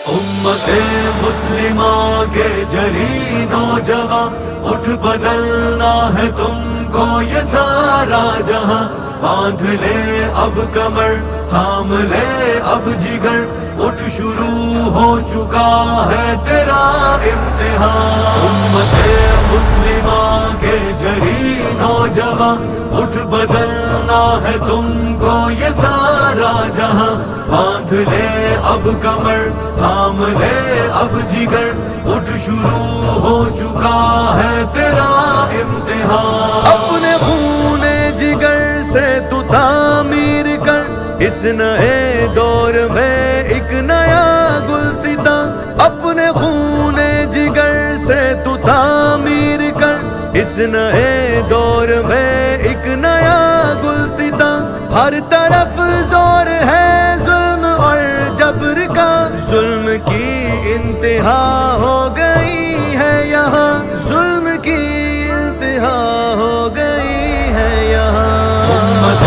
امت مسلمہ کے جری نوجوان، اٹھ بدلنا ہے تم کو یہ سارا جہاں، باندھ لے اب کمر، تھام لے اب جگر، اٹھ شروع ہو چکا ہے تیرا امتحان۔ امت مسلمہ کے جری نوجوان، اٹھ بدلنا ہے تم کو یہ سارا جہاں، باندھ لے اب کمر، تھام لے اب جگر، اٹھ شروع ہو چکا ہے تیرا امتحان۔ اپنے خون جگر سے تو تعمیر کر اس نئے دور میں ایک نیا گلستاں، اپنے خون جگر سے تو تعمیر کر اس نئے دور میں ایک نیا گلستاں۔ ہر طرف زور ہے ظلم اور جبر کا، ظلم کی انتہا ہو گئی ہے یہاں، ظلم کی انتہا ہو گئی ہے یہاں۔ امت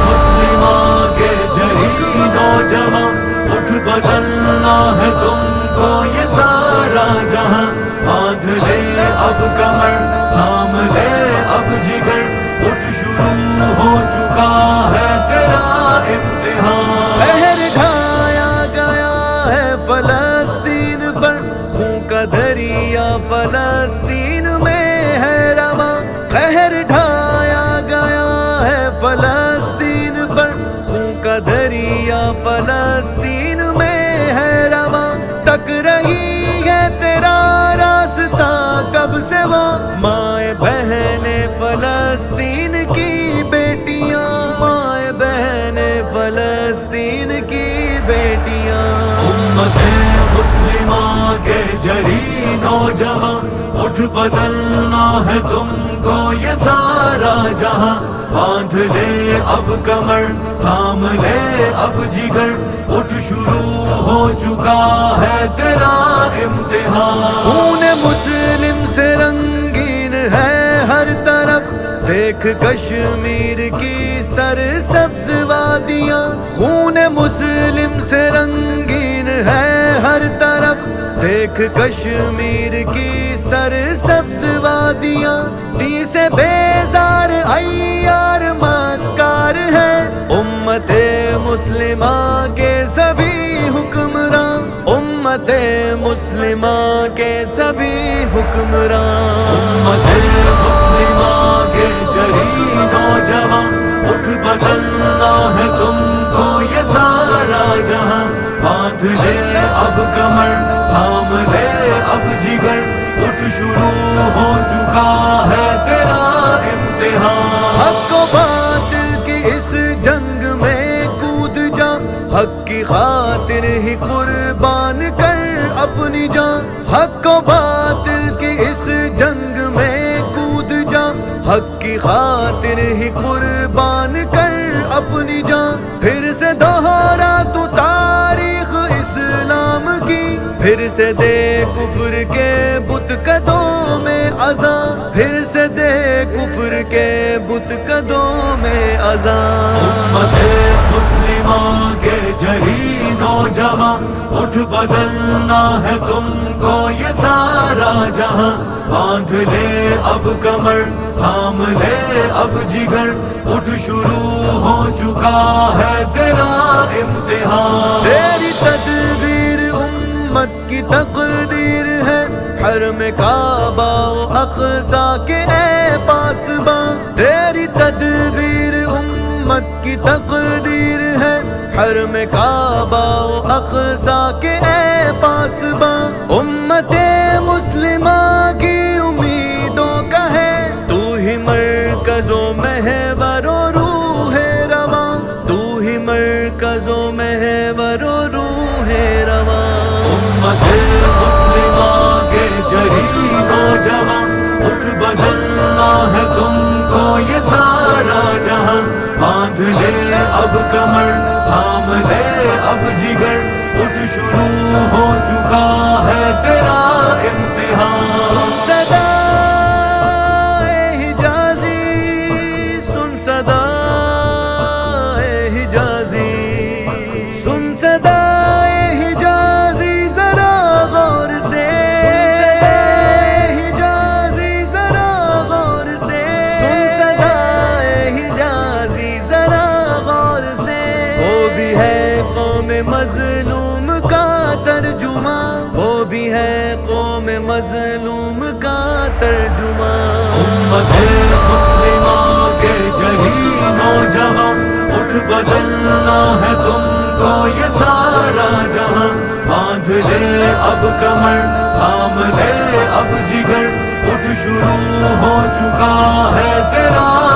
مسلمہ کے جری نوجوان، اٹھ بدلنا ہے تم کو یہ سارا جہاں، باندھ لے اب کمر، تھام لے اب جگر، اٹھ شروع ہو چکا ہے تیرا امتحان۔ قہر ڈھایا گیا ہے فلسطین پر، خون کا دریا فلسطین میں ہے رواں، قہر ڈھایا گیا ہے فلسطین پر، خون کا دریا فلسطین میں ہے رواں۔ تک رہی ہے تیرا راستہ کب سے وہ مائیں بہنیں فلسطین کی بیٹیاں، مائیں بہنیں فلسطین کی بیٹیاں۔ امت مسلمہ کے جری نوجوان، اٹھ بدلنا ہے تم کو یہ سارا جہاں، باندھ لے اب کمر، تھام لے اب جگر، اٹھ شروع ہو چکا ہے تیرا امتحان۔ خون مسلم سے رنگین ہے ہر طرف، دیکھ کشمیر کی سرسبز وادیاں، خون مسلم سے رنگین ہے ہر طرف، دیکھ کشمیر کی سرسبز وادیاں۔ دی سے بیزار عیار مکار ہے امت مسلمہ کے سبھی حکمراں، امت مسلمہ کے سبھی حکمراں۔ امت مسلمہ کے جری نوجوان، اٹھ بدلنا ہے تم کو یہ سارا جہاں، باندھ لے اب کمر، تھام لے اب جگر، اٹھ شروع ہو چکا ہے تیرا امتحان۔ حق و باطل کی اس جنگ میں کود جا، حق کی خاطر ہی قربان کر اپنی جان، حق و باطل کی اس جنگ میں کود جا، حق کی خاطر ہی قربان کر اپنی جان۔ پھر سے دوہرا تو تاریخ اسلام کی، پھر سے دے کفر کے بت قدوں میں اذان، پھر سے دے کفر کے بت قدوں میں اذان۔ امت مسلمہ کے جری نوجوان، اٹھ بدلنا ہے تم کو یہ سارا جہاں، باندھ لے اب کمر، تھام لے اب جگر، اٹھ شروع ہو چکا ہے تیرا امتحان۔ تیری تدبیر امت کی تقدیر ہے، حرم کعبہ و اقصی کے اے پاسباں، تیری تدبیر امت کی تقدیر ہے، حرم کعبہ و اقصی کے اے پاسباں۔ امت مسلمہ کی امیدوں کا ہے تو ہی مرکز و محور و روح رواں، تو ہی مرکز و محور و روح رواں۔ امت مسلمہ کے جری نوجوان، اٹھ بدلنا ہے تم کو یہ سارا جہاں، باندھ لے اب کمر، تھام لے اب جگر، اٹھ شروع ہو چکا ہے تیرا امتحان۔ سن صدا حجازی، سن صدا حجازی، سن صدا حجازی، مظلوم کا ترجمہ، امت مسلمہ کے جری نوجوان، اٹھ بدلنا ہے تم کو یہ سارا جہاں، باندھ لے اب کمر، تھام لے اب جگر، اٹھ شروع ہو چکا ہے تیرا